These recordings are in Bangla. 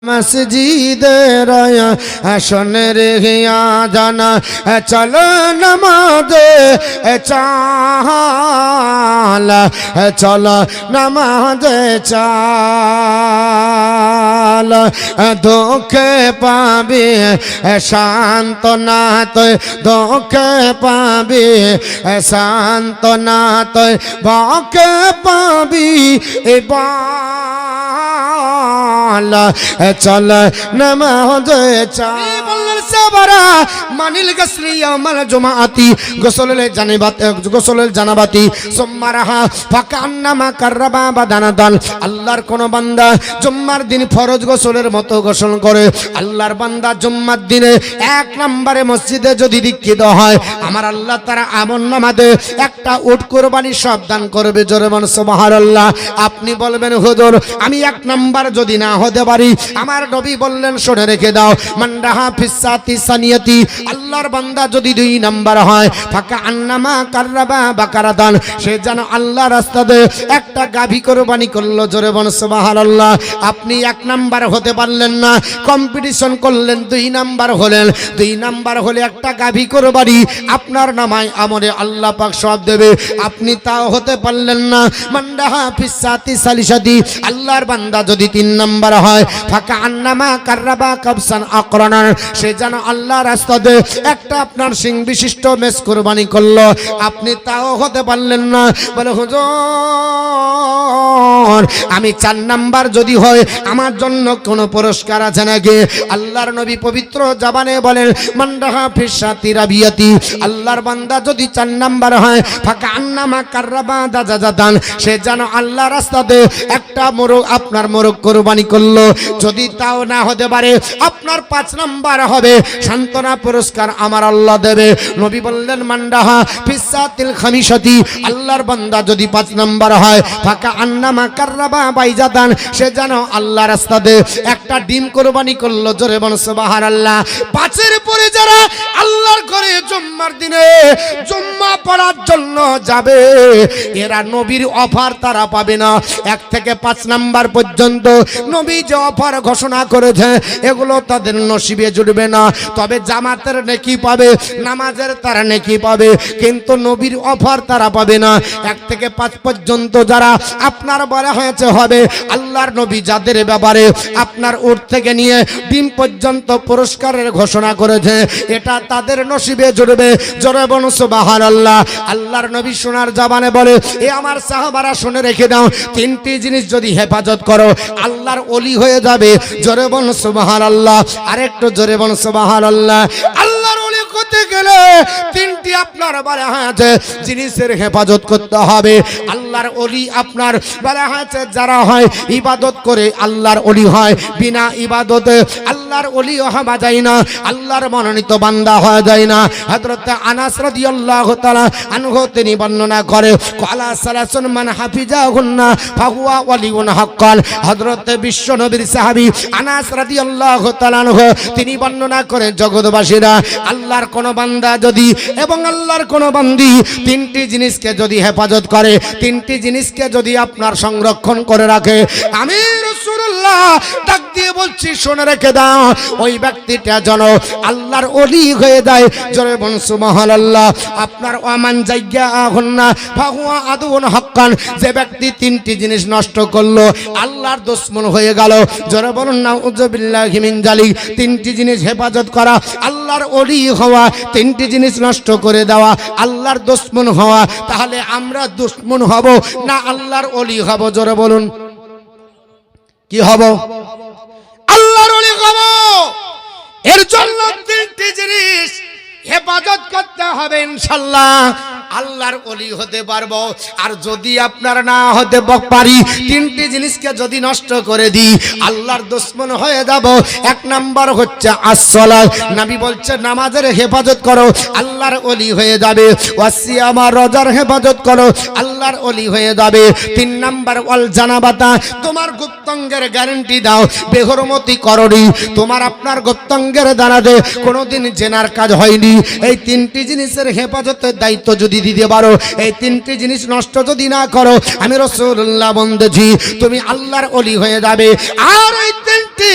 মসজিদের আসনে রেহিয়া জানা চল নামাজে চাল চল নামাজে চাল দুঃখে পাবি সান্ত্বনা তুই দুঃখে পাবি সান্ত্বনা তুই ভকে পাবি এবার চল নামাজে চাল বললেন সাবারা মানিল গসলি ইয়ামাল জুমাআতি গোসলের জানাবাতি সুম্মারাহা ফাকান্নামা কাররাবা বাদানাদান। আল্লাহর কোন বান্দা জুম্মার দিন ফরজ গোসলের মতো গোসল করে, আল্লাহর বান্দা জুম্মার দিনে এক নম্বরে মসজিদে যদি দীক্ষিত হয়, আমার আল্লাহ তারা আমলনামাতে একটা উট কুরবানি সব দান করবে। জোরে বলেন সুবহানাল্লাহ। আপনি বলবেন হুজুর আমি এক নাম্বার যদি না হতে পারি, আমার নবী বললেন শুনে রেখে দাও, মানরাহা ফিসাতি সানিয়াতি, আল্লাহর বান্দা যদি দুই নাম্বার হয়, ফাকা আন্নামা কাররাবা বাকারাদান, সে যেন আল্লাহর রাস্তাতে একটা গাভী কুরবানি করলো। জোরে বলেন সুবহানাল্লাহ। আপনি এক নাম্বার হতে পারলেন না, কম্পিটিশন করলেন, দুই নাম্বার হলেন, দুই নাম্বার হলে একটা গাভী কুরবানি আপনার নামায় আমলে আল্লাহ পাক সব দেবে, আপনি তাও হতে পারলেন না। মানরাহা ফিসাতি সালিসাতি, আল্লাহর বান্দা যদি তিন নাম্বার হয়, ফাকা আন্নামা কাররাবা কাবসান আকরানান, সে যেন আল্লাহ রাস্তাতে একটা আপনার সিং বিশিষ্ট মেষ কুরবানি করলো, আপনি তাও হতে পারলেন না। বলে হুজুর আমি চার নাম্বার যদি হয় আমার জন্য কোনো পুরস্কার আছে নাকি? আল্লাহর নবী পবিত্র জবানে বলেন, মানরাহা ফিসাতি রাবিয়াতি, আল্লাহর বান্দা যদি চার নাম্বার হয়, ফাকা আন্নামা কাররাবা দাজাজাদান, সে যেন আল্লাহ রাস্তাতে একটা মোরগ আপনার মোরগ কুরবানি করলো। যদি তাও না হতে পারে, আপনার পাঁচ নাম্বার হবে, সান্ত্বনা পুরস্কার আমার আল্লাহ দেবে। নবী বললেন, মানরাহা ফিসাতিল খামিসাতি, আল্লাহর বান্দা যদি পাঁচ নাম্বার হয়, ফাকা আন্নামা কাররাবা বাইজাদান, সে যেন আল্লাহ রাস্তাতে একটা ডিম কুরবানি করলো। জোরে বলেন সুবহানাল্লাহ। পাঁচের পরে যারা আল্লাহর ঘরে জুম্মার দিনে জুম্মা পড়ার জন্য যাবে, এরা নবীর অফার তারা পাবে না। এক থেকে পাঁচ নাম্বার পর্যন্ত নবী যে অফার ঘোষণা করেছে এগুলো তাদের নসিবে জুড়বে না। তবে জামাতের নেকি পাবে, নামাজের তারা নেকি পাবে, কিন্তু নবীর অফার তারা পাবে না। এক থেকে পাঁচ পর্যন্ত যারা আপনার বলা হয়েছে হবে, আল্লাহর নবী যাদের ব্যাপারে আপনার উট থেকে নিয়ে ডিম পর্যন্ত পুরস্কারের ঘোষণা করেছে, এটা তাদের নসিবে জুড়বে। জোরে বলুন সুবহানাল্লাহ। আল্লাহর নবী সোনার জবানে বলে, এ আমার সাহাবারা শুনে রেখে দাও, তিনটি জিনিস যদি হেফাজত করো আল্লাহর ওলি হয়ে যাবে। জোরে বলুন সুবহানাল্লাহ। আরেকটু জোরে বলুন সুবহানাল্লাহ। আল্লাহর ওলি হতে গেলে তিনটি আপনার বলা হয়েছে জিনিসের হেফাজত করতে হবে। আল্লাহর ওলি আপনার বলা হয়েছে যারা হয় ইবাদত করে আল্লাহর ওলি হয়, বিনা ইবাদতে আল্লাহর ওলি হওয়া যায় না, আল্লাহর মনোনীত বান্দা হওয়া যায় না। হযরত আনাস রাদিয়াল্লাহু তাআলা আনহু তিনি বর্ণনা করে, ক্বালা সালাসুন মান হাফিজাহুন্না ফাহুয়া ওয়ালিউন হাক্কান। হযরত বিশ্ব নবীর সাহাবী আনাস রাদিয়াল্লাহু তাআলা আনহু তিনি বর্ণনা করে, জগৎবাসীরা আল্লাহর কোন বান্দা যদি এবং আল্লাহর কোন বান্দি তিনটি জিনিসকে যদি হেফাজত করে, তিনটি জিনিসকে যদি আপনার সংরক্ষণ করে রাখে, আমি রাসূলুল্লাহ ডাক দিয়ে বলছি শুনে রেখে দাও, ওই ব্যক্তিটা যেন আল্লাহর ওলি হয়ে যায়। জোরে বলুন সুবহানাল্লাহ। আপনার ওয়ামান জায়্যাহুন্না ফাহুয়া আদুন হাক্কান, যে ব্যক্তি তিনটি জিনিস নষ্ট করলো আল্লাহর দুশমন হয়ে গেল। জোরে বলুন নাউযুবিল্লাহি মিন জালিক। তিনটি জিনিস হেফাজত করা, আল্লাহর ওলি হওয়া, তিনটি জিনিস নষ্ট করে দেওয়া, আল্লাহর দুশমন হওয়া। তাহলে আমরা দুশমন হব না আল্লাহর ওলি হব? জোরে বলুন কি হব? আল্লাহর ওলি হব। এর জন্য তিনটি জিনিস হেফাজত করতে হবে, ইনশাআল্লাহ আল্লাহর ওলি হতে পারবো। আর যদি আপনার না হতে পারি, তিনটি জিনিসকে যদি নষ্ট করে দিই আল্লাহর দুশমন হয়ে যাব। এক নাম্বার হচ্ছে আসসালাত, নবী বলছে নামাজের হেফাজত করো আল্লাহর ওলি হয়ে যাবে। ওয়াসিয়াম, রোজার হেফাজত করো আল্লাহর ওলি হয়ে যাবে। তিন নাম্বার ওয়াল জানাবাতা, তোমার গুপ্তাঙ্গের গ্যারান্টি দাও, বেহরমতি করনি, তোমার আপনার গুপ্তাঙ্গের দ্বারাতে কোনোদিন জেনার কাজ হয়নি। এই তিনটি জিনিসের হেফাজতের দায়িত্ব যদি দিতে পারো, এই তিনটি জিনিস নষ্ট যদি না করো, আমি রাসূলুল্লাহ বলেছি তুমি আল্লাহর ওলি হয়ে যাবে। আর এই তিনটি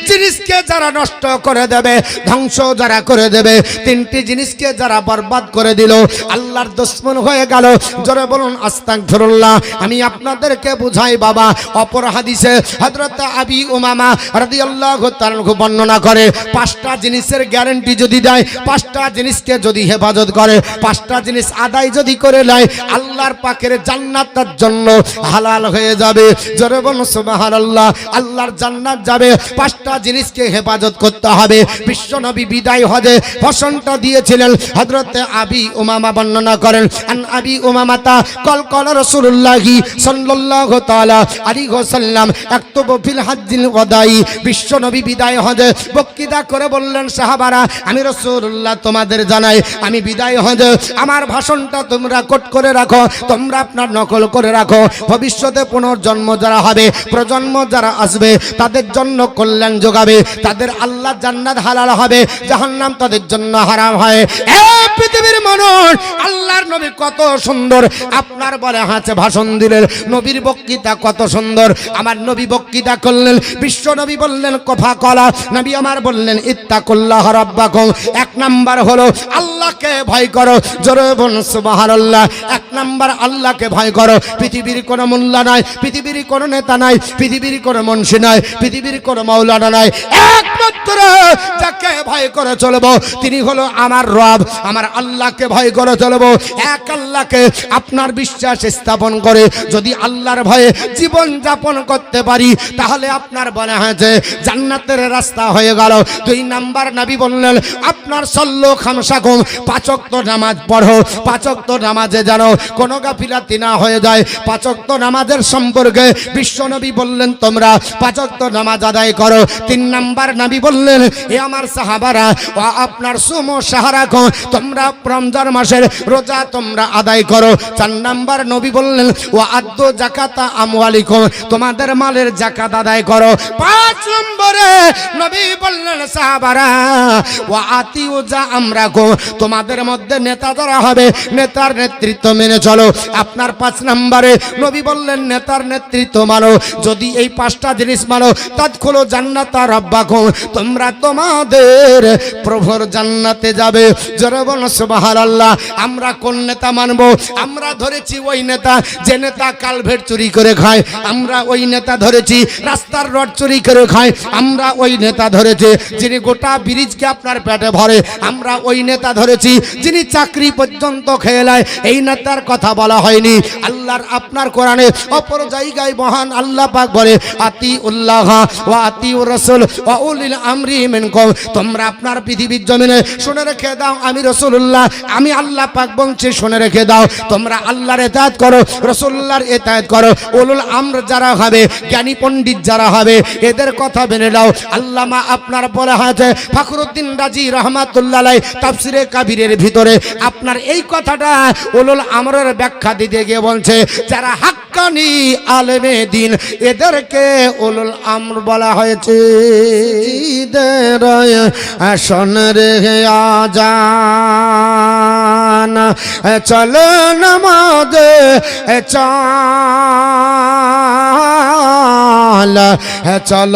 জিনিসকে যারা নষ্ট করে দেবে, ধ্বংস যারা করে দেবে, তিনটি জিনিসকে যারা বরবাদ করে দিল, আল্লাহর দুশমন হয়ে গেল। জোরে বলুন আস্তাগফিরুল্লাহ। আমি আপনাদেরকে বুঝাই বাবা, অপর হাদিসে হযরত আবি উমামা রাদিয়াল্লাহু তাআলা বর্ণনা করে, পাঁচটা জিনিসের গ্যারান্টি যদি দেয়, পাঁচটা জিনিসকে যদি হেফাজত করে, পাঁচটা জিনিস আদায় যদি করে নেয়, আল্লাহর পাকের জান্নাত তার জন্য হালাল হয়ে যাবে। জোরে বলুন সুবহানাল্লাহ। আল্লাহর জান্নাত যাবে, পাঁচটা জিনিসকে হেফাজত করতে হবে। বিশ্বনবী বিদায় হজে ভাষণটা দিয়েছিলেন। হযরত আবি উমামা বর্ণনা করেন, আন আবি উমামাতা কল রাসূলুল্লাহি সাল্লাল্লাহু তাআলা আলাইহি ওয়াসাল্লাম আকতুবু ফিল হাজ্জিল ওয়াদাই। বিশ্বনবী বিদায় হজে বক্তৃতা করে বললেন, সাহাবারা, আমি রাসূলুল্লাহ তোমাদের জানাই, আমি বিদায় হজে আমার ভাষণটা তোমরা কোট করে রাখো, তোমরা আপনার নকল করে রাখো। ভবিষ্যতে পুনর্জন্ম যারা হবে, প্রজন্ম যারা আসবে, তাদের জন্য কল্যাণ যোগাবে, তাদের আল্লাহ জান্নাত হালাল হবে, জাহান্নাম তাদের জন্য হারাম হয়। এই পৃথিবীর মানুষ, আল্লাহর নবী কত সুন্দর আপনার বলে হাতে ভাষণ দিলেন, নবীর বক্তৃতা কত সুন্দর। আমার নবী বক্তৃতা করলেন, বিশ্ব নবী বললেন কফা কলা, নবী আমার বললেন ইত্তাকুল্লাহ রাব্বাকুম। এক নাম্বার হলো আল্লাহকে ভয় করো। জোরে বলুন সুবহানাল্লাহ। এক নাম্বার আল্লাহকে ভয় করো। পৃথিবীর কোনো মোল্লা নাই, পৃথিবীর কোনো নেতা নাই, পৃথিবীর কোনো মুন্সি নাই, পৃথিবীর কোনো মাওলানা নাই, একমাত্র যাকে ভয় করে চলবো তিনি হলো আমার রব, আমার আল্লাহকে ভয় করে চলবো। এক আল্লাহকে আপনার বিশ্বাস স্থাপন করে যদি আল্লাহর ভয়ে জীবন যাপন করতে পারি, তাহলে আপনার বলা হয়েছে জান্নাতের রাস্তা হয়ে গেল। দুই নাম্বার নবী বললেন, আপনার সল্লো খামসাকুম, পাঁচ ওয়াক্ত নামাজ পড়ো, পাঁচ ওয়াক্ত নামাজে যেন কোনো গাফিলাতি না হয়ে যায়। পাঁচ ওয়াক্ত নামাজের সম্পর্কে বিশ্বনবী বললেন, তোমরা পাঁচ ওয়াক্ত নামাজ আদায় করো। তিন নাম্বার নবী বললেন, এ আমার সাহাবারা, ও আপনার সুমো সাহারাকো, তোমরা রমজান মাসের রোজা তোমরা আদায় করো। চার নাম্বার নবী বললেন, ও আদ্দু যাকাতা আমওয়ালিকুম, তোমাদের মালের যাকাত আদায় করো। পাঁচ নম্বরে নবী বললেন, সাহাবারা, ও আতিউ যা আমরাকো, তোমাদের মধ্যে নেতা যারা হবে, নেতার নেতৃত্ব মেনে চলো। আপনার পাঁচ নম্বরে নবী বললেন, নেতার নেতৃত্ব মানো। যদি এই পাঁচটা জিনিস মানো, তাদখুলু জান্নাতা রাব্বাকুম, তোমরা তোমাদের প্রভুর জান্নাতে যাবে। জোরে বলুন সুবহানাল্লাহ। আমরা কোন নেতা মানবো? আমরা ধরেছি ওই নেতা যে নেতা কালভেট চুরি করে খায়, আমরা ওই নেতা ধরেছি রাস্তার রড চুরি করে খায়, আমরা ওই নেতা ধরেছি যিনি গোটা ব্রিজকে আপনার পেটে ভরে, আমরা ওই নেতা ধরেছি যিনি চাকরি পর্যন্ত খেয়ে নেয়। এই নেতার কথা বলা হয়নি। আল্লাহর আপনার কোরআনে অপর জায়গায় মহান আল্লাহ পাক বলে, আতিউল্লাহ ওয়া আতিউর রাসূল ওয়া উলিল আমরি মিনকুম, তোমরা আপনার পৃথিবীর জমিনে শুনে রেখে দাও, আমি রাসূলুল্লাহ, আমি আল্লাহ পাক বলছি শুনে রেখে দাও, তোমরা আল্লাহর ইতাআত করো, রাসূলুল্লাহর ইতাআত করো। উলুল আমর যারা হবে, জ্ঞানী পণ্ডিত যারা হবে, এদের কথা মেনে নাও। আল্লামা আপনার বলা হয়েছে ফখরুদ্দিন রাজি রহমাতুল্লাহ আলাইহি তাফসিরে কাবিরের ভিতরে আপনার এই কথাটা উলুল আমরের ব্যাখ্যা দিতে গিয়ে বলছে, যারা হাক্কানি আলেমে দিন, এদেরকে উলুল আমর বলা হয়েছে। শোন রে আজান, চল নামাজে চল, চল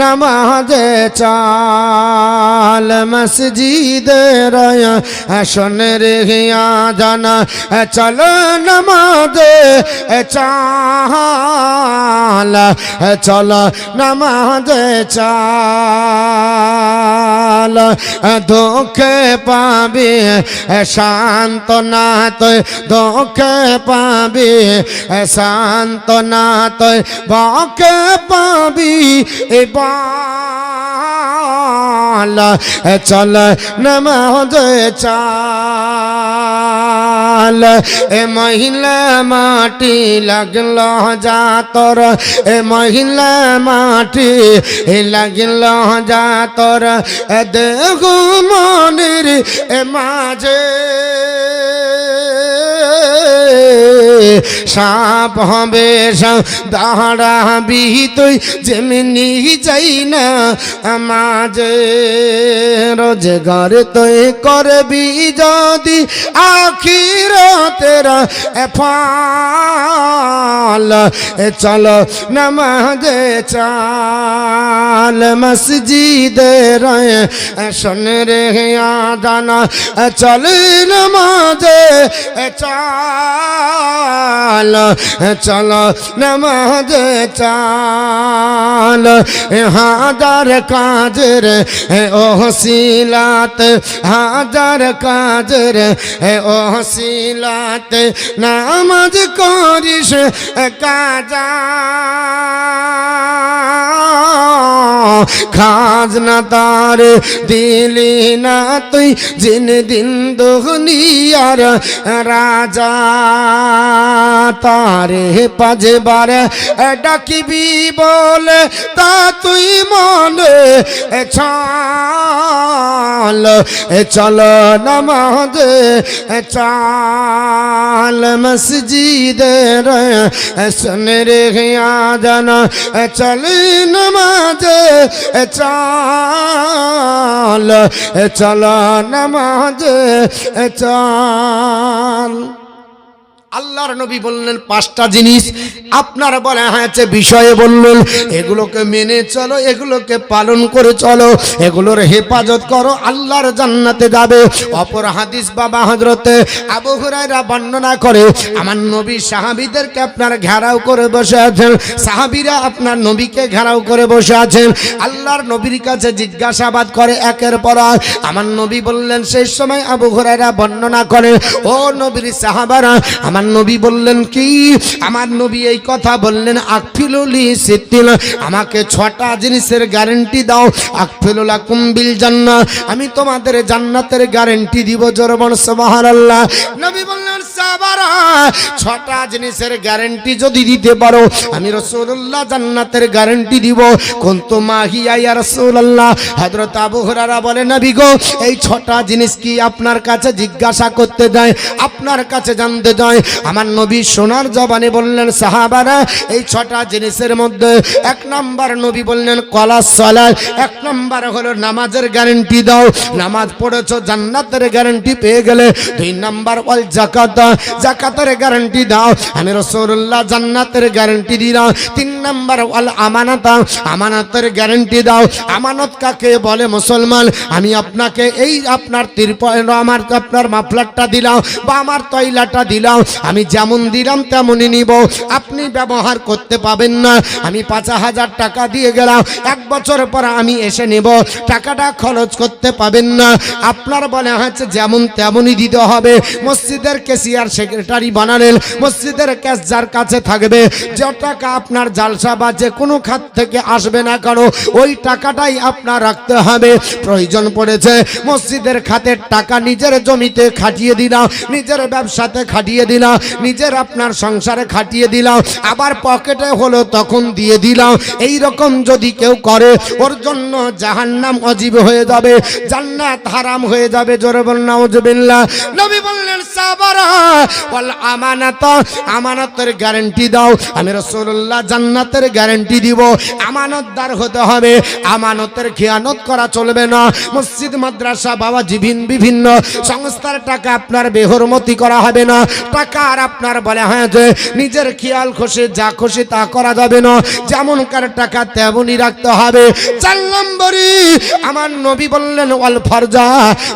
নামাজে চল, মসজিদের শোন রে আজান, চল নামাজে চল, চল নামাজে চল। দুঃখে পাবি সান্ত্বনা তুই, দুঃখে পাবি সান্ত্বনা তুই, বকে পাবি বল, চল নামাজে চল। এ মহিলা মাটি লাগল যা তোর, এ মহিলা মাটি লাগল যা তোর, দেহ মনের এ মাঝে সাপ হবে দাঁড়াবি তুই যেমনি যাই না মাঝে রোজগার তুই করবি যদি আখিরাতের ফল চলো নামাজে চাল মসজিদের শোন রে আজান চল নামাজে চাল চলো নামাজে চাল হাজার কাজের ওসিলাত হাজার কাজের ওসিলাত নামাজ করিস কাজা খাজনা তার দিলি না তুই জিন দিন দুনিয়ার রাজা তারে পাঁচবার ডাকিবি বলে তা তুই মনে চল চল নামাজে চাল মসজিদের শোন রে আজান চল নামাজে চাল চল নামাজে চাল আল্লাহর নবী বললেন পাঁচটা জিনিস আপনারা বলা হয়েছে বিষয়ে বললেন এগুলোকে মেনে চলো এগুলোকে পালন করে চলো এগুলোর হেফাজত করো আল্লাহর জান্নাতে যাবে অপর হাদিস বাবা হযরতে আবু হুরায়রা বর্ণনা করে আমার নবী সাহাবীদেরকে আপনার ঘেরাও করে বসে আছেন সাহাবীরা আপনার নবীকে ঘেরাও করে বসে আছেন আল্লাহর নবীর কাছে জিজ্ঞাসাবাদ করে একের পর এক আমার নবী বললেন সেই সময় আবু হুরায়রা বর্ণনা করে ও নবীর সাহাবারা আমার নবী বললেন কি আমার নবী এই কথা বললেন আকফিলুলি সিত্তিন আমাকে 6টা জিনিসের গ্যারান্টি দাও আকফিলুলাকুম বিল জান্নাহ আমি তোমাদের জান্নাতের গ্যারান্টি দিব জোরে বল সুবহানাল্লাহ নবী বললেন সাহাবারা 6টা জিনিসের গ্যারান্টি যদি দিতে পারো আমি রাসূলুল্লাহ জান্নাতের গ্যারান্টি দিব কুনতু মাহিয়া ইয়া রাসূলুল্লাহ হযরত আবু হুরায়রা বলে নবী গো এই 6টা জিনিস কি আপনার কাছে জিজ্ঞাসা করতে যায় আপনার কাছে জানতে যায় আমার নবী সোনার জবানে বললেন সাহাবারা এই 6টা জিনিসের মধ্যে এক নাম্বার নবী বললেন কলাস সালাত এক নাম্বার হলো নামাজের গ্যারান্টি দাও নামাজ পড়েছো জান্নাতের গ্যারান্টি পেয়ে গেলে 2 নাম্বার ওয়াল যাকাত যাকাতের গ্যারান্টি দাও আমি রাসূলুল্লাহ জান্নাতের গ্যারান্টি দিলাম 3 নাম্বার ওয়াল আমানাত আমানতের গ্যারান্টি দাও আমানত কাকে বলে মুসলমান আমি আপনাকে এই আপনার তিরপল আমার আপনার মাফলারটা দিলাম বা আমার তৈলাটা দিলাম আমি যেমন দিলাম তেমনই নিব আপনি ব্যবহার করতে পাবেন না আমি 5000 টাকা দিয়ে গেলাম 1 বছর পর আমি এসে নেব টাকাটা খরচ করতে পাবেন না আপনার বলে হচ্ছে যেমন তেমনই দিতে হবে মসজিদের ক্যাশিয়ার সেক্রেটারি বানালেন মসজিদের ক্যাশ যার কাছে থাকবে যে টাকা আপনার জালসা বা যে কোনো খাত থেকে আসবে না কেন ওই টাকাটাই আপনার রাখতে হবে প্রয়োজন পড়েছে মসজিদের খাতের টাকা নিজের জমিতে খাটিয়ে দিলাম নিজের ব্যবসাতে খাটিয়ে দিলাম নিজের আপনার সংসারে খাটিয়ে দিলাম আবার পকেটে হলো তখন দিয়ে দিলাম এই রকম যদি কেউ করে ওর জন্য জাহান্নাম ওয়াজিব হয়ে যাবে জান্নাত হারাম হয়ে যাবে জোরে বলুন নাউজুবিল্লাহ নবী বললেন সাহাবারা ওয়াল আমানাত আমানতের গ্যারান্টি দাও আমি রাসূলুল্লাহ জান্নাতের গ্যারান্টি দিব আমানতদার হতে হবে আমানতের খেয়ানত করা চলবে না মসজিদ মাদ্রাসা বাবা বিভিন্ন সংস্থার টাকা আপনার বেহরমতি করা হবে না টাকা আর আপনার বলে হয় যে নিজের খেয়াল খুশি যা খুশি তা করা যাবে না যেমনকার টাকা তেমনই রাখতে হবে 4 নম্বরে আমার নবী বললেন ওয়াল ফরজা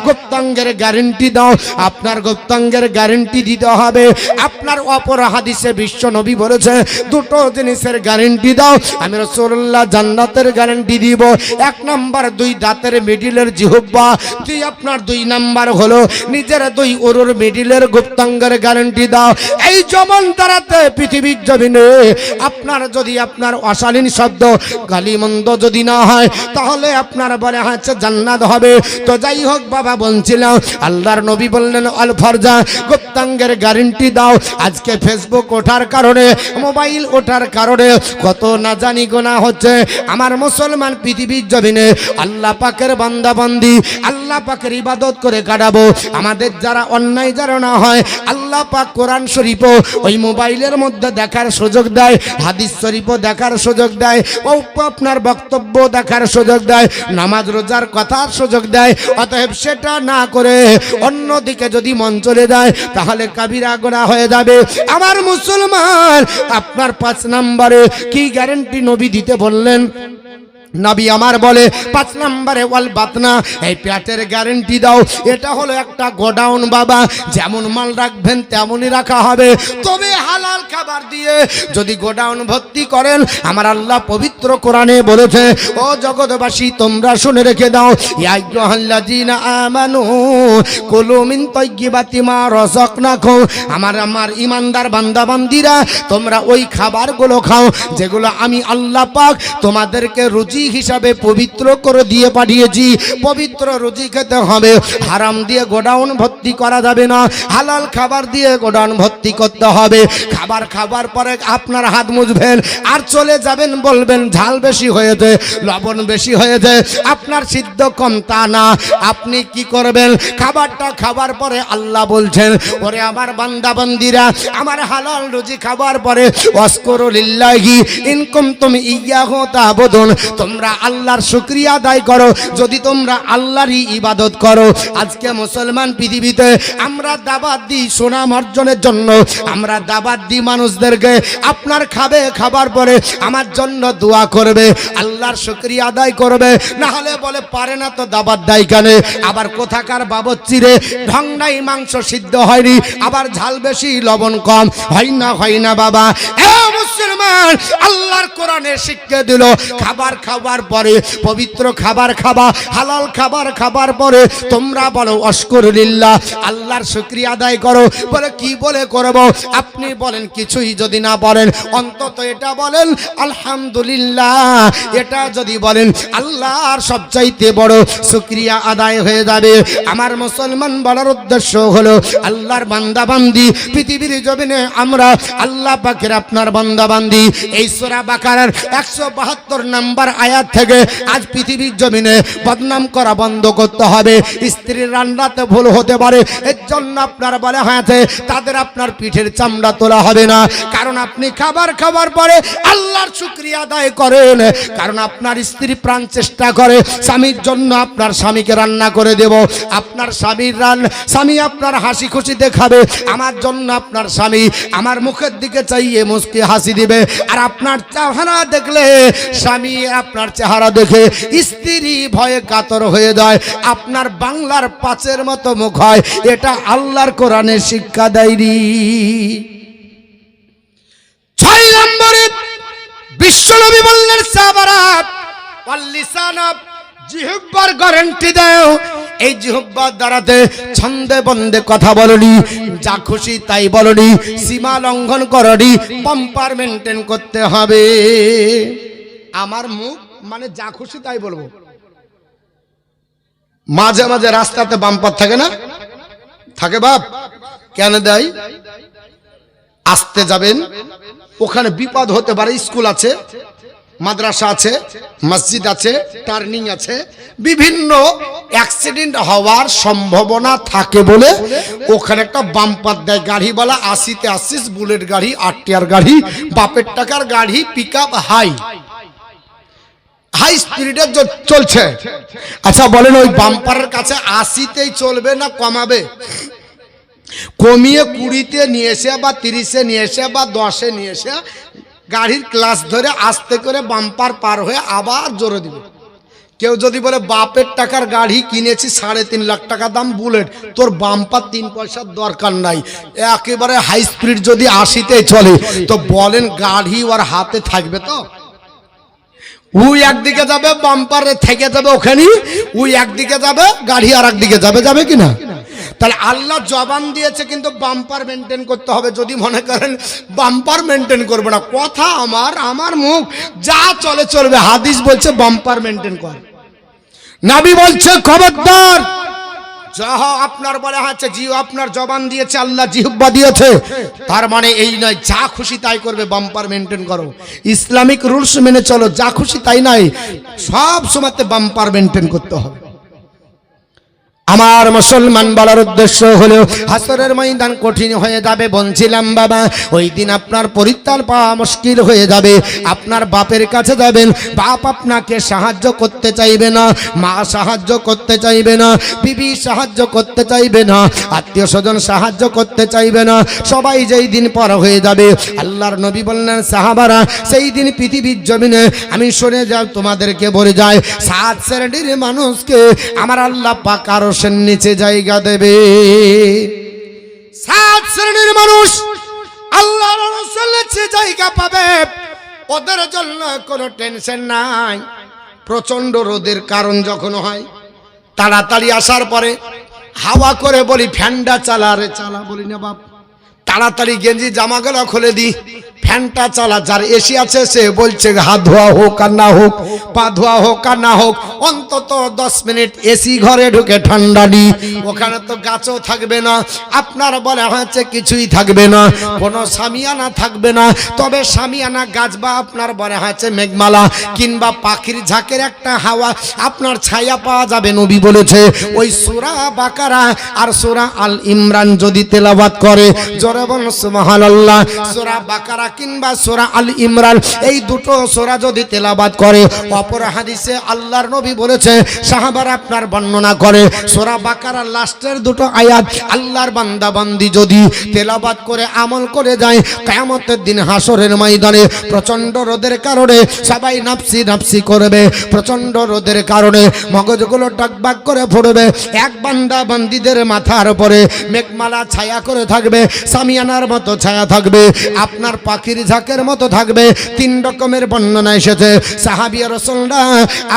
গুপ্তাঙ্গের গ্যারান্টি দাও আপনার গুপ্তাঙ্গের গ্যারান্টি দিতে হবে আপনার অপর হাদিসে বিশ্ব নবী বলেছে 2টো জিনিসের গ্যারান্টি দাও আমি রাসূলুল্লাহ জান্নাতের গ্যারান্টি দিব 1 নাম্বার 2 দাঁতের মিডিলের জিহ্বা তুই আপনার 2 নাম্বার হলো নিজের 2 উরুর মিডিলের গুপ্তাঙ্গের গ্যারান্টি দাও এই জবান দ্বারাতে পৃথিবীর জমিনে আপনার যদি আপনার অশালীন শব্দ গালিমন্দ যদি না হয় তাহলে আপনার বলে হচ্ছে জান্নাত হবে তো যাই হোক বাবা বলছিলাম আল্লাহর নবী বললেন আল ফরজা গুপ্তাঙ্গ সঙ্গের গ্যারেন্টি দাও। আজকে ফেসবুক ওঠার কারণে, মোবাইল ওঠার কারণে কত না জানি গুনাহ হচ্ছে। আমার মুসলমান পৃথিবীর জমিনে আল্লাহ পাকের বান্দা বান্দি আল্লাহ পাকের ইবাদত করে কাটাবো। আমাদের যারা অন্যায় যারা না হয়, আল্লাহ পাক কোরআন শরীফও ওই মোবাইলের মধ্যে দেখার সুযোগ দেয়, হাদিস শরীফও দেখার সুযোগ দেয়, ও আপনার বক্তব্য দেখার সুযোগ দেয়, নামাজ রোজার কথার সুযোগ দেয়। অতএব সেটা না করে অন্যদিকে যদি মন চলে যায় তাহলে কাবিরা গুনাহ হয়ে যাবে। আমার মুসলমান, আপনার 5 নম্বরে কি গ্যারান্টি নবী দিতে বললেন? নবী আমার বলে 5 নম্বরে ওয়াল বাতনা, এই পেটের গ্যারান্টি দাও। এটা হলো একটা গোডাউন বাবা, যেমন মাল রাখবেন তেমনই রাখা হবে, তবে হালাল খাবার দিয়ে যদি গোডাউন ভর্তি করেন, আমার আল্লাহ পবিত্র কোরআনে বলেছে, ও জগৎবাসী তোমরা শুনে রেখে দাও, ইয়া আইয়ুহাল্লাযীনা আমানু কুলু মিন তাইয়্যিবাতি মা রাযাকনাকুম, আমার ঈমানদার বান্দা বান্দীরা তোমরা ওই খাবারগুলো খাও যেগুলো আমি আল্লাহ পাক তোমাদেরকে রুজি হিসাবে পবিত্র করে দিয়ে পাঠিয়েছি। পবিত্র রুজি খেতে হবে, হারাম দিয়ে গোডাউন ভর্তি করা যাবে না, হালাল খাবার দিয়ে গোডাউন ভর্তি করতে হবে। খাবার খাবার পরে আপনার হাত মুছবেন আর চলে যাবেন, বলবেন ঝাল বেশি হয়েছে, লবণ বেশি হয়েছে, আপনার সিদ্ধ কম তা না। আপনি কি করবেন? খাবারটা খাবার পরে আল্লাহ বলছেন, ওরে আমার বান্দা বান্দিরা, আমার হালাল রুজি খাবার পরে ওয়াসকুরু লিল্লাহি ইন কুনতুম ইয়্যাহু তা'বুদুন, তোমরা আল্লাহর শুকরিয়া আদায় করো যদি তোমরা আল্লাহরই ইবাদত করো। আজকে মুসলমান পৃথিবীতে আমরা দাওয়াত দিই সুনাম অর্জনের জন্য, আমরা দাওয়াত দিই মানুষদেরকে, আপনার খাবে খাবার পরে আমার জন্য দোয়া করবে, আল্লাহর শুকরিয়া আদায় করবে, না হলে বলে পারে না তো দাওয়াত দেয় কেন? আবার কোথাকার বাবচ্চি রে, ঢং নাই, মাংস সিদ্ধ হয়নি, আবার ঝাল বেশি লবণ কম, হয় না বাবা। এ মুসলমান, আল্লাহর কোরআনে শিক্ষা দিল, খাবার খাবার পরে পবিত্র খাবার খাবা, হালাল খাবার খাবার পরে তোমরা বলো আশকুরুলিল্লাহ, আল্লাহর শুকরিয়া আদায় করো। বলে কি বলে করব? আপনি বলেন কিছুই যদি না বলেন, অন্তত এটা বলেন আলহামদুলিল্লাহ। এটা যদি বলেন, আল্লাহর সবচাইতে বড় শুকরিয়া আদায় হয়ে যাবে। আমার মুসলমান বলার উদ্দেশ্য হলো, আল্লাহর বান্দা বান্দি পৃথিবীর জমিনে আমরা আল্লাহ পাকের আপনার বান্দা বান্দি। এই সূরা বাকারার 172 নম্বর আয়াত থেকে আজ পৃথিবীর জমিনে বদনাম করা বন্ধ করতে হবে। স্ত্রীর রান্নাতে ভুল হতে পারে, এর জন্য আপনার বলা হয়েছে তাদের আপনার পিঠের চামড়া তোলা হবে না, কারণ আপনি খাবার খাবার পরে আল্লাহর শুকরিয়া আদায় করেন। কারণ আপনার স্ত্রী প্রাণ চেষ্টা করে স্বামীর জন্য আপনার স্বামীকে রান্না করে দেব, আপনার স্বামীর স্বামী আপনার হাসি খুশি দেখাবে, আমার জন্য আপনার স্বামী আমার মুখের দিকে চাইয়ে মুস্কি হাসি দিবে। আর আপনার চেহারা দেখলে স্বামী আপনার চেহারা দেখে স্ত্রী ভয়ে কাতর হয়ে যায়, আপনার বাংলার পাঁচের মতো মুখ হয়। এটা আল্লাহর কোরআনে শিক্ষা দেয়নি। 6 নম্বরে বিশ্বনবী বললেন সাহাবারা ওয়াল লিসানা, জিহ্বার গ্যারান্টি দাও। এই জিহ্বার দ্বারাতে ছন্দে বন্দে কথা বলনি, যা খুশি তাই বলনি, সীমা লঙ্ঘন করনি, বাম্পার মেনটেন করতে হবে। আমার মুখ মানে যা খুশি তাই বলবো। মাঝে মাঝে রাস্তাতে বাম্পার থাকে না? থাকে বাপ, কেন দেয়? আসতে যাবেন, ওখানে বিপদ হতে পারে, স্কুল আছে, মাদ্রাসা আছে, মসজিদ আছে, টার্নিং আছে, বিভিন্ন অ্যাক্সিডেন্ট হওয়ার সম্ভাবনা থাকে বলে ওখানে একটা বাম্পার দেয়। গাড়িওয়ালা 80-তে 80, বুলেট গাড়ি, 8 টায়ার গাড়ি, বাপের টাকার গাড়ি, পিকআপ হাই স্পিডে চলছে। আচ্ছা বলেন, ওই বাম্পারের কাছে 80-তেই চলবে না কমাবে? কমিয়ে 20-তে নিয়ে এসে বা 30-এ নিয়ে এসে বা 10-এ নিয়ে এসে গাড়ির ক্লাস ধরে আস্তে করে বাম্পার পার হয়ে আবার জোরে দিবে। কেউ যদি বলে বাপের টাকার গাড়ি কিনেছি 3.5 লাখ টাকা দাম বুলেট, তোর বাম্পার 3 পয়সার দরকার নাই, একেবারে হাই স্পিড যদি 80-তে চলে, তো বলেন গাড়ি ওর হাতে থাকবে তো? ওই একদিকে যাবে, বাম্পার থেকে যাবে ওখানে, ওই একদিকে যাবে, গাড়ি আর একদিকে যাবে, যাবে কিনা? তাহলে আল্লাহ জবান দিয়েছে, কিন্তু বাম্পার মেনটেন করতে হবে। যদি মনে করেন বাম্পার মেনটেন করবে না, কথা আমার মুখ যা চলে চলবে, হাদিস বলছে বাম্পার মেনটেন কর। নবী বলছে খবরদার যাহা আপনার বলে হচ্ছে জিও আপনার জবান দিয়েছে, আল্লাহ জিহ্বা দিয়েছে, তার মানে এই নয় যা খুশি তাই করবে, বাম্পার মেনটেন করো, ইসলামিক রুলস মেনে চলো, যা খুশি তাই নাই, সব সময়তে বাম্পার মেনটেন করতে হবে। আমার মুসলমান বলার উদ্দেশ্য হলো হাসরের ময়দান কঠিন হয়ে যাবে। বলছিলাম বাবা ওই দিন আপনার পরিত্রাণ পাওয়া মুশকিল হয়ে যাবে। আপনার বাপের কাছে যাবেন, বাপ আপনাকে সাহায্য করতে চাইবে না, মা সাহায্য করতে চাইবে না, বিবি সাহায্য করতে চাইবে না, আত্মীয় স্বজন সাহায্য করতে চাইবে না, সবাই যেই দিন পর হয়ে যাবে। আল্লাহর নবী বললেন সাহাবারা সেই দিন পৃথিবীর জমিনে আমি শুনে যাও তোমাদেরকে বলে যায় 7 শ্রেণীর মানুষকে আমার আল্লাহ পাক আরশের নিচে জায়গা দেবে। 7 শ্রেণীর মানুষ আল্লাহর আরশের নিচে জায়গা পাবে। ওদের জন্য কোনো টেনশন নাই। প্রচন্ড রোদের কারণ যখন হয়, তাড়াতাড়ি আসার পরে হাওয়া করে বলি ফ্যানটা চালা, রে চালা, বলি না বাপ, তাড়াতাড়ি গেঞ্জি জামাগুলো খুলে দি, ফ্যানটা চালা। যার এসি আছে সে বলছে হাত ধোয়া হোক আর না হোক, পা ধোয়া হোক আর না হোক, অন্তত 10 মিনিট এসি ঘরে ঢুকে ঠান্ডা নি। ওখানে তো গাছও থাকবে না, আপনার বলে হচ্ছে কিছুই থাকবে না, কোনো সামিয়ানা থাকবে না। তবে সামিয়ানা গাছ বা আপনার বলে হচ্ছে মেঘমালা কিংবা পাখির ঝাঁকের একটা হাওয়া, আপনার ছায়া পাওয়া যাবে। নবী বলেছে ওই সূরা বাকারা আর সূরা আল ইমরান যদি তেলাওয়াত করে, জোরে বলুন সুবহানাল্লাহ, সূরা বাকারা কিংবা সূরা আল ইমরান এই দুটো সূরা যদি তেলাওয়াত করে, অপর হাদিসে আল্লাহর নবী বলেছে সাহাবারা আপনার বর্ণনা করে সূরা বাকারার লাস্টের দুটো আয়াত আল্লাহর বান্দা বান্দি যদি তেলাওয়াত করে আমল করে যায়, কিয়ামতের দিন হাসরের ময়দানে প্রচন্ড রোদের কারণে সবাই নাফসি নাফসি করবে, প্রচন্ড রোদের কারণে মগজগুলো টকবাক করে পড়বে। এক বান্দা বান্দিদের মাথার উপরে মেঘমালা ছায়া করে থাকবে, সামিয়ানার মতো ছায়া থাকবে, আপনার পাখির ঝাঁকের মতো থাকবে। 3 রকমের বর্ণনা এসেছে। সাহাবী রাসূলরা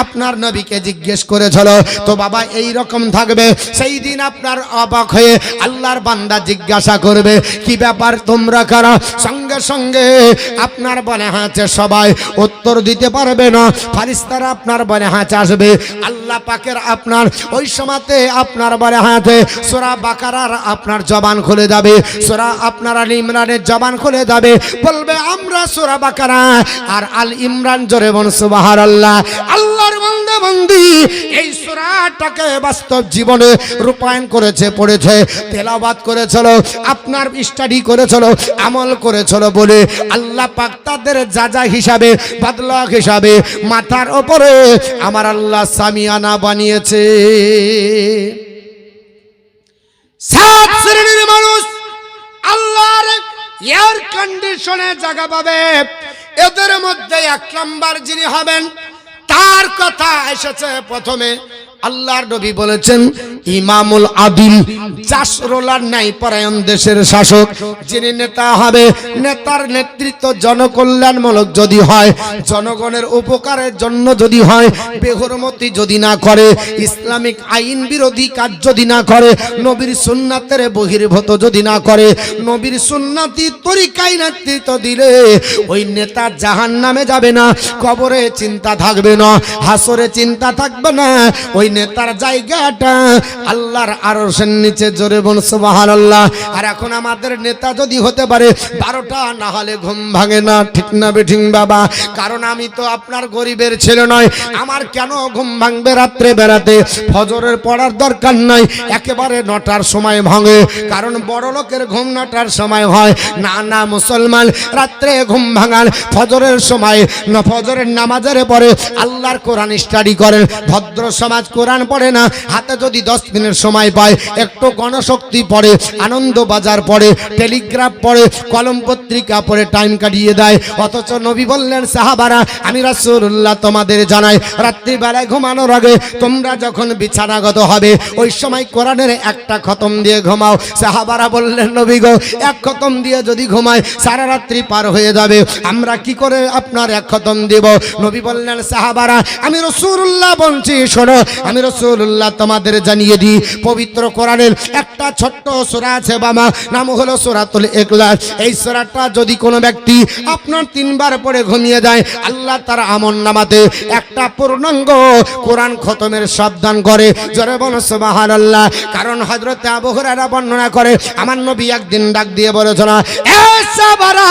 আপনার নবীকে জিজ্ঞেস করেছিল তো বাবা এই রকম থাকবে, সেই দিন আপনার অবাক হয়ে আল্লাহর বান্দা জিজ্ঞাসা করবে কি ব্যাপার তোমরা কারা? সঙ্গে সঙ্গে আপনার বনে হাঁচে সবাই উত্তর দিতে পারবে না, ফারিস্তারা আপনার বনে হাঁচে আসবে। আল্লাহ পাকের আপনার ওই সময়তে আপনার বনে হাঁচে সূরা বাকারার আপনার জবান খুলে যাবে, সূরা আপনার আল ইমরানের জবান খুলে যাবে, বলবে আমরা সূরা বাকারা আর আল ইমরান জোরে বলুন সুবহানাল্লাহ। আল্লাহর বান্দা বান্দি এই সূরাটাকে বাস্তব জীবনে রূপায়ণ করেছে, পড়েছে, তেলাওয়াত করেছিল, আপনার স্টাডি করেছিল, আমল করেছিল বলে আল্লাহ পাক তাদের যাজা হিসাবে, বদলা হিসাবে মাথার উপরে আমার আল্লাহ সামিয়ানা বানিয়েছে। 7 শ্রেণীর মানুষ আল্লাহর এয়ার কন্ডিশনে জায়গা পাবে। এদের মধ্যে 1 নাম্বার যিনি হবেন তার কথা এসেছে প্রথমে। আল্লাহর নবী বলেছেন ইমামুল আদিল, জাসরোলার নাই পরায়ণ দেশের শাসক। যিনি নেতা হবে, নেতার নেতৃত্ব জনকল্যাণমূলক যদি হয়, জনগণের উপকারের জন্য যদি হয়, বেহুরমতি যদি না করে, ইসলামিক আইন বিরোধী কাজ যদি না করে, নবীর সুন্নাতের বহির্ভূত যদি না করে, নবীর সুন্নতি তরিকায় নেতৃত্ব দিলে ওই নেতা জাহান্নামে যাবে না, কবরে চিন্তা থাকবে না, হাসরে চিন্তা থাকবে না, ওই নেতার জায়গাটা আল্লাহর আরশের নিচে। জোরে বলুন সুবহানাল্লাহ। আর এখন আমাদের নেতা যদি হতে পারে 12টা না হলে ঘুম ভাঙে না, ঠিক না বেঠিক বাবা? কারণ আমি তো আপনার গরিবের ছেলে নয়, আমার কেন ঘুম ভাঙবে রাত্রে বেড়াতে? ফজরের পড়ার দরকার নাই, একেবারে 9টার সময় ভাঙে, কারণ বড় লোকের ঘুম 9টার সময় হয় না। না মুসলমান, রাত্রে ঘুম ভাঙান ফজরের সময়, ফজরের নামাজের পরে আল্লাহর কোরআন স্টাডি করেন। ভদ্র সমাজ কোরআন পড়ে না, হাতে যদি 10 মিনিট সময় পায় একটু গণশক্তি পড়ে, আনন্দবাজার পড়ে, টেলিগ্রাফ পড়ে, কলম পত্রিকা পড়ে টাইম কাটিয়ে দেয়। অথচ নবী বললেন সাহাবারা আমি রাসূলুল্লাহ তোমাদের জানাই রাত্রিবেলায় ঘুমানোর আগে তোমরা যখন বিছানাগত হবে ওই সময় কোরআনের একটা খতম দিয়ে ঘুমাও। সাহাবারা বললেন নবী গো 1 খতম দিয়ে যদি ঘুমায় সারা রাত্রি পার হয়ে যাবে, আমরা কি করে আপনার 1 খতম দেব? নবী বললেন সাহাবারা আমি রাসূলুল্লাহ বলছি শোনো, আমি রাসূলুল্লাহ তোমাদের জানিয়ে দিয়ে দিই। পবিত্র কোরআনের একটা ছোট্ট সূরা আছে বাবা, নাম হলো সূরাতুল ইখলাস। এই সূরাটা যদি কোনো ব্যক্তি আপনার 3 বার পড়ে ঘুমিয়ে যায়, আল্লাহ তার আমলনামাতে একটা পূর্ণাঙ্গ কোরআন খতমের সাবধান করে। জোরে বলো সুবহানাল্লাহ। কারণ হযরত আবু হুরায়রা বর্ণনা করে, আমার নবী একদিন ডাক দিয়ে বলেছিল, এ সাহাবারা,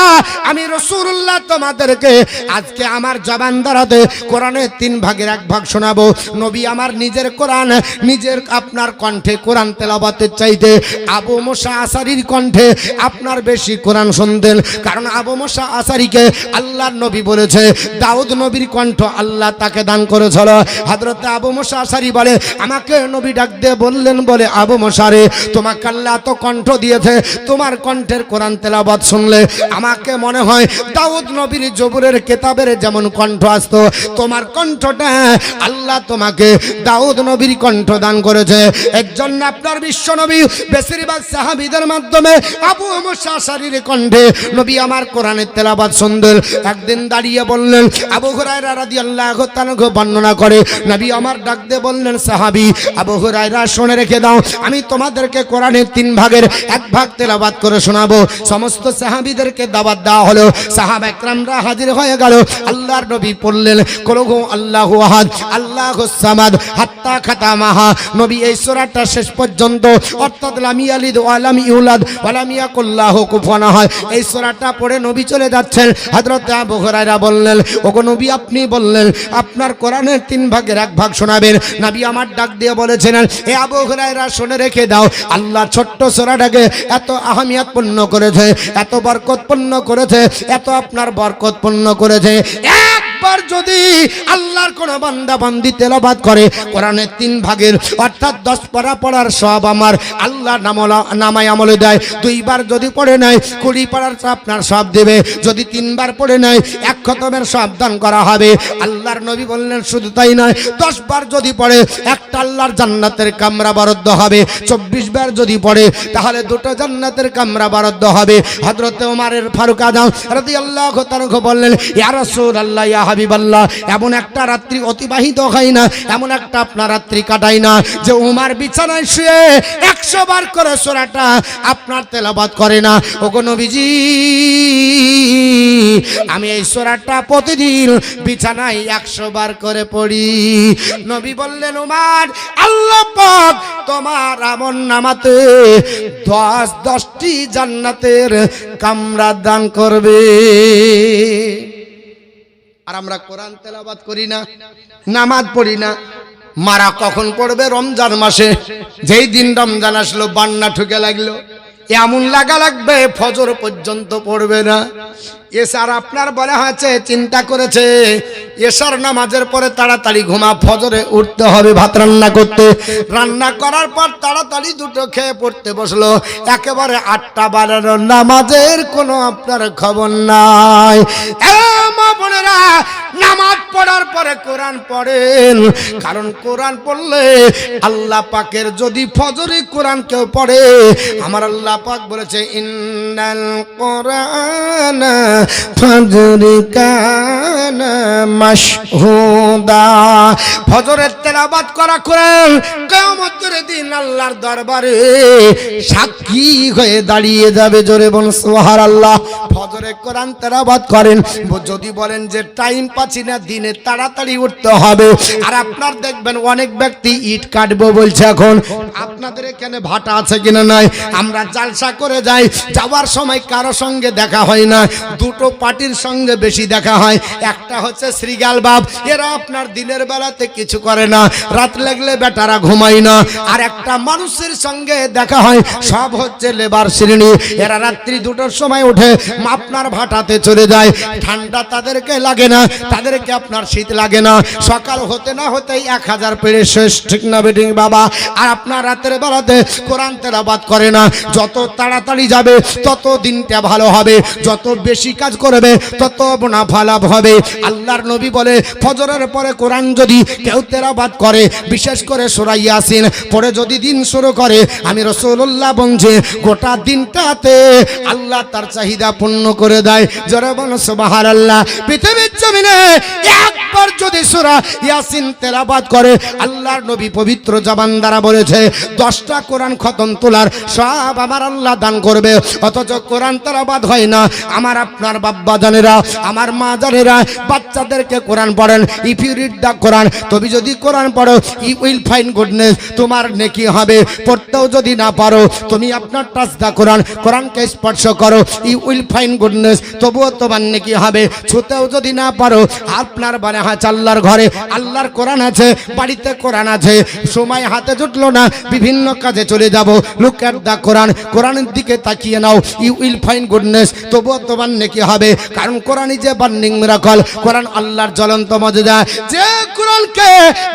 আমি রাসূলুল্লাহ তোমাদেরকে আজকে আমার জবান দ্বারাতে কোরআনের 3 ভাগের 1 ভাগ শোনাবো। নবী আমার নিজের কোরআন, নিজের আপনার কণ্ঠে কোরআন তেলাওয়াতের চাইতে আবু মুসা আশারীর কণ্ঠে আপনার বেশি কোরআন শুনতেন। কারণ আবু মুসা আশারীকে আল্লাহর নবী বলেছে, দাউদ নবীর কণ্ঠ আল্লাহ তাকে দান করেছিল। হযরত আবু মুসা আশারী বলে, আমাকে নবী ডাক দিয়ে বললেন, বলে আবু মুসা রে, তোমাকে আল্লাহ তো কণ্ঠ দিয়েছে, তোমার কণ্ঠের কোরআন তেলাওয়াত শুনলে আমাকে মনে হয় দাউদ নবীর জবুরের কিতাবের যেমন কণ্ঠ আসতো, তোমার কণ্ঠটা আল্লাহ তোমাকে দাউদ নবীর কণ্ঠ দান করেছে। একজন আপনার বিশ্ব নবী বেশিরভাগ সাহাবীদের মাধ্যমে আবু মুসা আশারীর কণ্ঠে নবী আমার কোরআনের তেলাওয়াত শুনতেন। একদিন দাঁড়িয়ে বললেন, আবু হুরায়রা রাদিয়াল্লাহু তাআলা বর্ণনা করে, নবী আমার ডাক দিয়ে বললেন, সাহাবী আবু হুরায়রা শুনে রেখে দাও, আমি তোমাদেরকে কোরআনের 3 ভাগের 1 ভাগ তেলাওয়াত করে শোনাবো। সমস্ত সাহাবীদেরকে দাওয়াত দেওয়া হলো, সাহাবা একরামরা হাজির হয়ে গেল। আল্লাহর নবী পড়লেন, কুলহু আল্লাহু আহাদ আল্লাহুস সামাদ হাত্তা খাতামাহা। নবী এই সূরাটা শেষ পর্যন্ত, অর্থাৎ লাম ইয়ালিদ ওয়া লাম ইউলাদ ওয়া লাম ইয়াকুল লাহু কুফুয়ান আহাদ, এই সূরাটা পড়ে নবী চলে যাচ্ছেন। হযরত আবু হুরায়রা বললেন, ওগো নবী, আপনি বললেন আপনার কোরআনের 3 ভাগের 1 ভাগ শোনাবেন। নবী আমার ডাক দিয়ে বলেছিলেন, এ আবু হুরায়রা শুনে রেখে দাও, আল্লাহ ছোট্ট সূরাটাকে এত আহমিয়তপূর্ণ করেছে, এত বরকতপূর্ণ করেছে, এত আপনার বরকতপূর্ণ করেছে। একবার যদি আল্লাহর কোন বান্দা বান্দি তেলাওয়াত করে কোরআনের 3 ভাগের, অর্থাৎ 10 পারা পড়ার সব আমার আল্লাহ নামায় আমলে দেয়। 2 বার যদি পড়ে নেয় 20 পারার আপনার সব দেবে। যদি 3 বার পড়ে নেয় 1 খতমের সব দান করা হবে। আল্লাহর নবী বললেন, শুধু তাই নয়, 10 বার যদি পড়ে একটা আল্লাহর জান্নাতের কামরা বরাদ্দ হবে। 24 বার যদি পড়ে তাহলে 2টা জান্নাতের কামরা বরাদ্দ হবে। হযরত ওমরের ফারুক আযম রাদিয়াল্লাহু তাআলা বললেন, ইয়া রাসূলুল্লাহ, ইয়া হাবিবাল্লাহ, এমন একটা রাত্রি অতিবাহিত হয় না, এমন একটা আপনার রাত্রি কাটাই না যে ওমর বিছানায় শুয়ে 100 বার করে সূরাটা আপনার তেলাওয়াত করে না। ওগো নবীজি, আমি এই সূরাটা প্রতিদিন বিছানায় 100 বার করে পড়ি। নবী বললেন, ওমর, আল্লাহ পাক তোমার আমলনামাতে 10টি জান্নাতের কামরা দান করবে। আর আমরা কোরআন তেলাওয়াত করি না, নামাজ পড়ি না। মারা কখন পড়বে? রমজান মাসে। যেই দিন রমজান আসলো বান্না ঠুকে লাগলো, এমন লাগা লাগবে ফজর পর্যন্ত পড়বে না। এসার আপনার বলা হয়েছে, চিন্তা করেছে এসার নামাজের পরে তাড়াতাড়ি ঘুমা, ফজরে উঠতে হবে ভাত রান্না করতে। রান্না করার পর তাড়াতাড়ি 2টো খেয়ে পড়তে বসলো, একেবারে 8টা বাজার নামাজের কোনো আপনার খবর নাই। মা বোনেরা, নামাজ পড়ার পরে কোরআন পড়েন, কারণ কোরআন পড়লে আল্লাহ পাকের যদি ফজরে কোরআন কেউ পড়ে, আমার আল্লাহ পাক বলেছে, ইন্নাল কোরআন ফজরে কানা মাশহুদা। ফজরের তেলাওয়াত করা কোরআন কিয়ামতের দিন আল্লাহর দরবারে সাক্ষী হয়ে দাঁড়িয়ে যাবে। জোরে বলুন সুবহানাল্লাহ। ফজরে কোরআন তেলাওয়াত করেন। যদি বলেন যে টাইম পাচ্ছি না, দিনে তাড়াতাড়ি উঠতে হবে। আর আপনার দেখবেন অনেক ব্যক্তি ইট কাটবো বলছে। এখন আপনাদের এখানে ভাটা আছে কিনা নাই, আমরা জালসা করে যাই, যাওয়ার সময় কারো সঙ্গে দেখা হয় না। 2টো পার্টির সঙ্গে বেশি দেখা হয়। একটা হচ্ছে শ্রীগাল বাপ, এরা আপনার দিনের বেলাতে কিছু করে না, রাত লাগলে বেটারা ঘুমায় না। আর একটা মানুষের সঙ্গে দেখা হয়, সব হচ্ছে লেবার শ্রেণী, এরা রাত্রি 2টোর সময় উঠে আপনার ভাটাতে চলে যায়। ঠান্ডা তাদেরকে লাগে না, তাদেরকে আপনার শীত লাগে না। সকাল হতে না হতেই 1000 পেরে শেষ, ঠিক না বেটিং বাবা? আর আপনার রাতের বেলাতে কোরআন তেলাওয়াত করে না। যত তাড়াতাড়ি যাবে তত দিনটা ভালো হবে, যত বেশি কাজ করবে তত মুনাফা লাভ হবে। আল্লাহর নবী বলে, ফজরের পরে কোরআন যদি কেউ তেলাওয়াত করে, বিশেষ করে সূরা ইয়াসিন পড়ে যদি দিন শুরু করে, আমি রাসূলুল্লাহ বলছি গোটা দিনটাতে আল্লাহ তার চাহিদা পূর্ণ করে দেয়। জোরে বলো সুবহানাল্লাহ। পৃথিবীর জমিনে একবার যদি সূরা ইয়াসিন তেলাওয়াত করে, আল্লাহর নবী পবিত্র জবান দ্বারা বলেছে 10টা কোরআন খতম তোলার সব আমার আল্লাহ দান করবে। অথচ কোরআন তেলাওয়াত হয় না। আমার আপনার বাবা জানেরা, আমার মা জানেরা, বাচ্চাদেরকে কোরআন পড়েন। ইফ ইউ রিড দ্য কোরআন, তুমি যদি কোরআন পড়ো, ইউ উইল ফাইন্ড গুডনেস, তোমার নেকি হবে। পড়তেও যদি না পারো, তুমি আপনার টাচ দা কোরআন, কোরআনকে স্পর্শ করো, ইউ উইল ফাইন্ড গুডনেস, তবুও তোমার নেকি হবে। ছুতেও যদি না পারো, আপনার বারে হাত আল্লাহর ঘরে আল্লাহর কোরআন আছে, বাড়িতে কোরআন আছে, সময় হাতে জুটলো না, বিভিন্ন কাজে চলে যাব, লুক এট দা কোরআন, কোরআনের দিকে তাকিয়ে নাও, ইউ উইল ফাইন্ড গুডনেস, তবুও তোমার নেকি হবে। কারণ Quran is a burning miracle, কোরআন আল্লাহর জ্বলন্ত মজেদা। যে কোরআনকে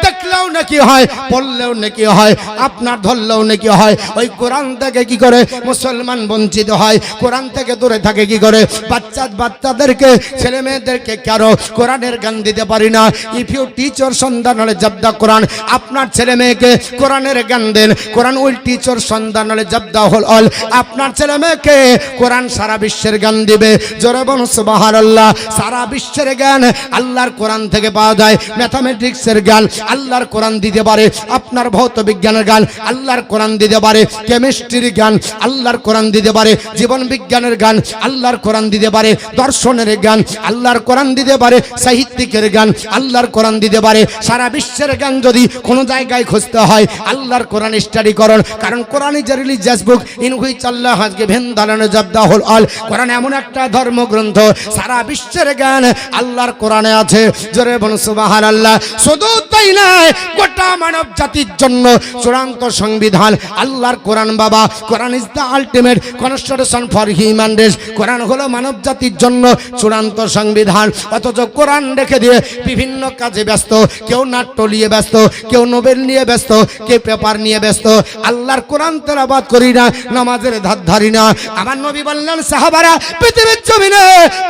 দেখলেও নেকি হয়, পড়লেও নেকি হয়, আপনার ধরলেও নেকি হয়। ওই কোরআন থেকে কি করে মুসলমান বঞ্চিত হয়, কোরআন থেকে দূরে থাকে কি করে? বাচ্চাদেরকে, ছেলে মেয়েদেরকে কেন কোরআনের জ্ঞান দিতে পারি না? ইফ ইউ টিচ ইওর সন্তান নলেজ অফ দ্য কোরআন, আপনার ছেলে মেয়েকে কোরআনের জ্ঞান দেন, কোরআন উইল টিচ ইওর সন্তান knowledge of the whole all. আপনার ছেলে মেয়েকে কোরআন সারা বিশ্বের জ্ঞান দিবে। জোরে বলুন সুবহানাল্লাহ। সারা বিশ্বের জ্ঞান আল্লাহর কোরআন থেকে পাওয়া যায়। ম্যাথামেটিক্সের জ্ঞান আল্লাহর কোরআন দিতে পারে, আপনার ভৌত বিজ্ঞানের জ্ঞান আল্লাহর কোরআন দিতে পারে, কেমিস্ট্রির জ্ঞান আল্লাহর কোরআন দিতে পারে, জীবন বিজ্ঞানের জ্ঞান আল্লাহর কোরআন দিতে পারে, দর্শনের জ্ঞান আল্লাহর কোরআন দিতে পারে, সাহিত্যিকের জ্ঞান আল্লাহর কোরআন দিতে পারে। সারা বিশ্বের জ্ঞান যদি কোনো জায়গায় খুঁজতে হয়, আল্লাহর কোরআন স্টাডি করুন। কারণ Quran is a religious book in which Allah has given the knowledge of the whole all. Quran এমন একটা ধর্মগ্রন্থ, সারা বিশ্বের জ্ঞান আল্লাহর কোরআনে আছে। জোরে বলুন সুবহানাল্লাহ। শুধু তাই নয়, গোটা মানব জাতির জন্য চূড়ান্ত সংবিধান আল্লাহর কোরআন। বাবা, Quran is the ultimate constitution for human race. Quran হলো মানব জাতির জন্য চূড়ান্ত সংবিধান। অথচ কোরআন রেখে দিয়ে বিভিন্ন কাজে ব্যস্ত, কেউ নাট্য নিয়ে ব্যস্ত, কেউ নোবেল নিয়ে ব্যস্ত, কেউ পেপার নিয়ে ব্যস্ত। আল্লাহর কোরআন তেলাওয়াত করি না, নামাজের ধার ধারি না। আমার নবী বললেন, সাহাবারা, পৃথিবীর জমিনে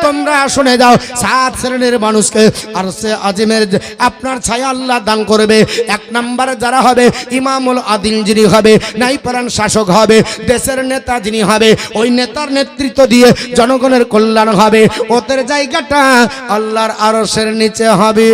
তোমরা শুনে যাও, 7 শ্রেণীর মানুষকে আরশে আজিমের আপনার ছায়া আল্লাহ দান করবে। 1 নম্বরে যারা হবে ইমামুল আদিল, যিনি হবে ন্যায়পরায়ণ শাসক হবে, দেশের নেতা যিনি হবে, ওই নেতার নেতৃত্ব দিয়ে জনগণের কল্যাণ হবে। ওদের জায়গাটা আল্লাহর আরশের নিচে হবে।